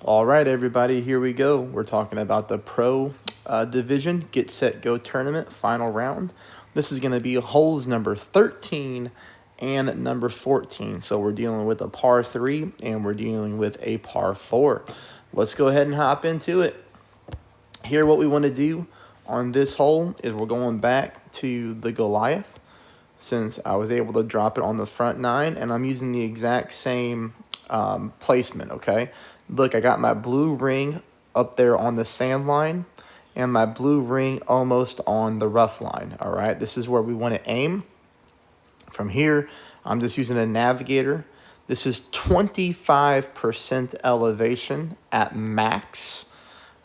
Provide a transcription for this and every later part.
All right, everybody, here we go. We're talking about the Pro Division Get Set Go Tournament final round. This is going to be holes number 13 and number 14. So we're dealing with a par 3 and we're dealing with a par 4. Let's go ahead and hop into it. Here, what we want to do on this hole is we're going back to the Goliath since I was able to drop it on the front 9, and I'm using the exact same placement, okay? Look, I got my blue ring up there on the sand line and my blue ring almost on the rough line, all right? This is where we want to aim. From here, I'm just using a navigator. This is 25% elevation at max.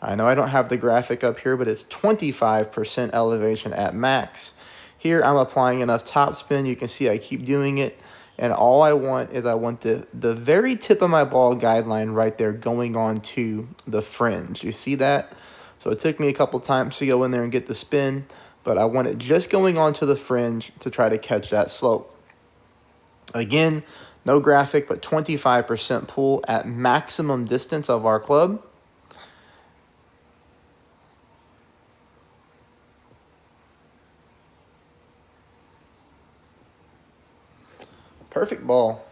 I know I don't have the graphic up here, but it's 25% elevation at max. Here, I'm applying enough topspin. You can see I keep doing it. And all I want is I want the very tip of my ball guideline right there going on to the fringe. You see that? So it took me a couple times to go in there and get the spin, but I want it just going on to the fringe to try to catch that slope. Again, no graphic, but 25% pull at maximum distance of our club. Perfect ball.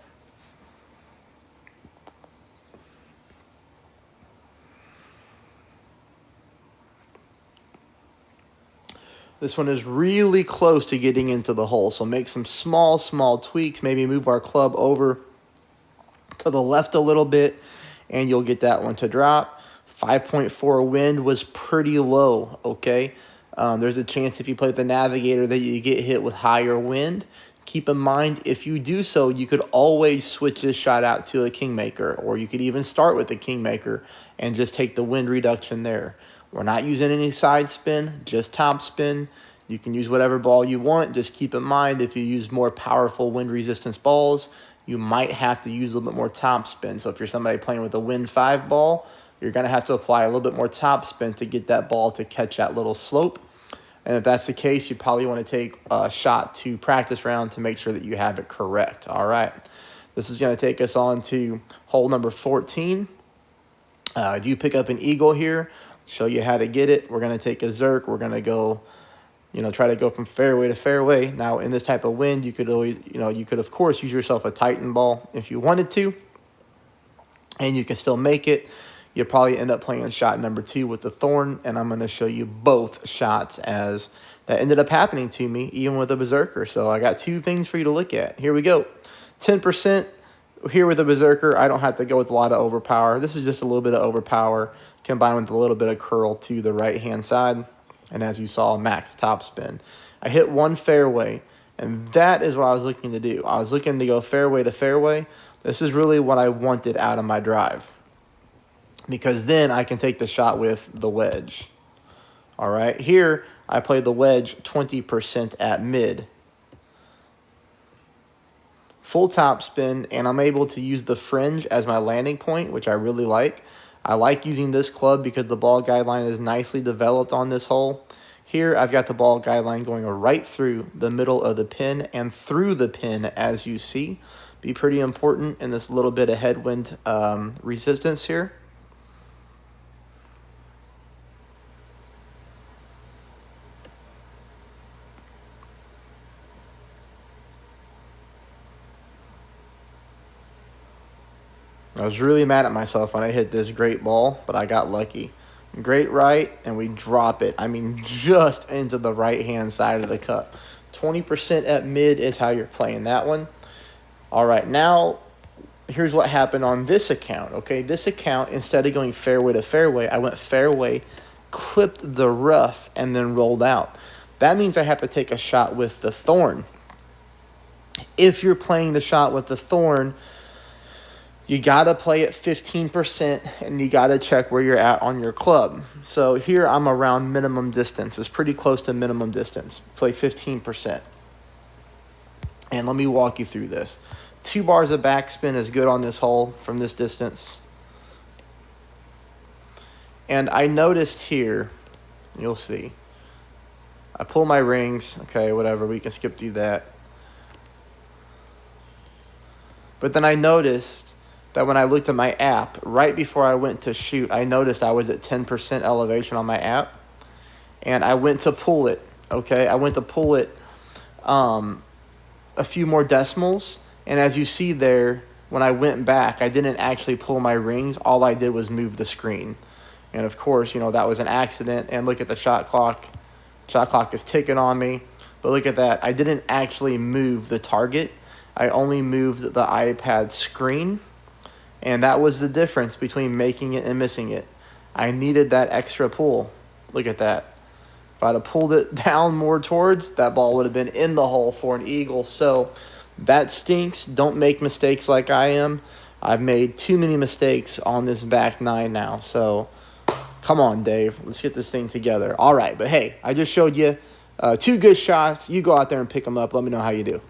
This one is really close to getting into the hole, so make some small tweaks. Maybe move our club over to the left a little bit, and you'll get that one to drop. 5.4 wind was pretty low, okay? There's a chance if you play the navigator that you get hit with higher wind. Keep in mind, if you do so, you could always switch this shot out to a Kingmaker, or you could even start with the Kingmaker and just take the wind reduction there. We're not using any side spin, just top spin. You can use whatever ball you want. Just keep in mind, if you use more powerful wind resistance balls, you might have to use a little bit more top spin. So if you're somebody playing with a Wind 5 ball, you're going to have to apply a little bit more top spin to get that ball to catch that little slope. And if that's the case, you probably want to take a shot to practice round to make sure that you have it correct. All right. This is going to take us on to hole number 14. You pick up an eagle here, show you how to get it. We're going to take a Zerk. We're going to go, try to go from fairway to fairway. Now, in this type of wind, you could always, you could, of course, use yourself a Titan ball if you wanted to, and you can still make it. You'll probably end up playing shot number 2 with the Thorn, and I'm going to show you both shots as that ended up happening to me, even with a Berserker. So I got 2 things for you to look at. Here we go. 10% here with a Berserker. I don't have to go with a lot of overpower. This is just a little bit of overpower combined with a little bit of curl to the right-hand side. And as you saw, max topspin. I hit one fairway, and that is what I was looking to do. I was looking to go fairway to fairway. This is really what I wanted out of my drive, because then I can take the shot with the wedge. All right, here I play the wedge 20% at mid. Full top spin, and I'm able to use the fringe as my landing point, which I really like. I like using this club because the ball guideline is nicely developed on this hole. Here I've got the ball guideline going right through the middle of the pin and through the pin, as you see. Be pretty important in this little bit of headwind resistance here. I was really mad at myself when I hit this great ball, but I got lucky. Great right, and we drop it. I mean, just into the right-hand side of the cup. 20% at mid is how you're playing that one. All right, now here's what happened on this account, okay? This account, instead of going fairway to fairway, I went fairway, clipped the rough, and then rolled out. That means I have to take a shot with the Thorn. If you're playing the shot with the Thorn, you got to play at 15%, and you got to check where you're at on your club. So here I'm around minimum distance. It's pretty close to minimum distance. Play 15%. And let me walk you through this. 2 bars of backspin is good on this hole from this distance. And I noticed here, you'll see, I pull my rings. Okay, whatever. We can skip through that. But then I noticed that when I looked at my app, right before I went to shoot, I noticed I was at 10% elevation on my app. And I went to pull it, okay? I went to pull it a few more decimals. And as you see there, when I went back, I didn't actually pull my rings. All I did was move the screen. And of course, you know, that was an accident. And look at the shot clock. Shot clock is ticking on me. But look at that. I didn't actually move the target. I only moved the iPad screen. And that was the difference between making it and missing it. I needed that extra pull. Look at that. If I'd have pulled it down more towards, that ball would have been in the hole for an eagle. So that stinks. Don't make mistakes like I am. I've made too many mistakes on this back nine now. So come on, Dave. Let's get this thing together. All right. But, hey, I just showed you 2 good shots. You go out there and pick them up. Let me know how you do.